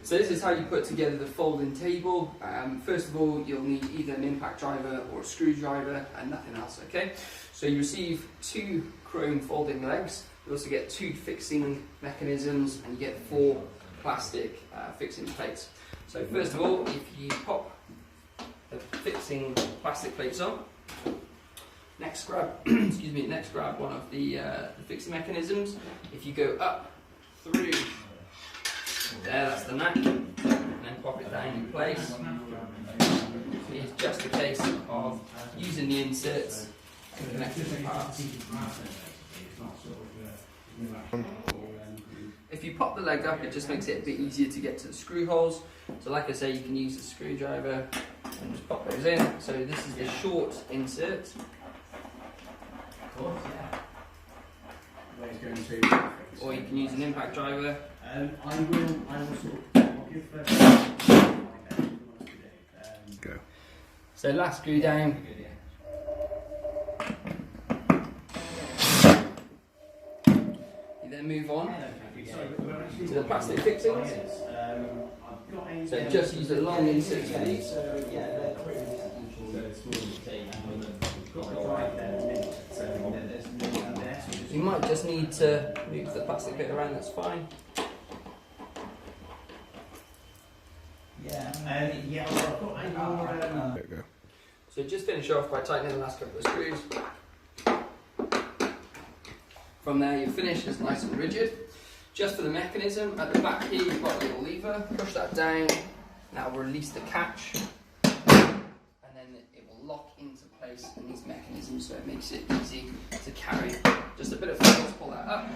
So this is how you put together the folding table. First of all, you'll need either an impact driver or a screwdriver and nothing else, okay? So you receive 2 chrome folding legs. You also get 2 fixing mechanisms and you get 4 plastic fixing plates. So first of all, if you pop the fixing plastic plates on, next grab, next grab one of the fixing mechanisms. If you go up through there, that's the nut, and then pop it down in place. So it's just a case of using the inserts and connecting the parts. If you pop the leg up, it just makes it a bit easier to get to the screw holes. So like I say, you can use the screwdriver and just pop those in. So this is the short insert. Or you can use an impact driver. I will I'll give Go. So last screw down. You then move on to the plastic fixings. So just use a long insert for these. You might just need to move the plastic bit around, that's fine. There you go. So just finish off by tightening the last couple of screws. From there you're finished, it's nice and rigid. Just for the mechanism, at the back here you've got a little lever, push that down, that will release the catch, and then it will lock into place in these mechanisms so it makes it easy to carry. Just a bit of force, pull that up.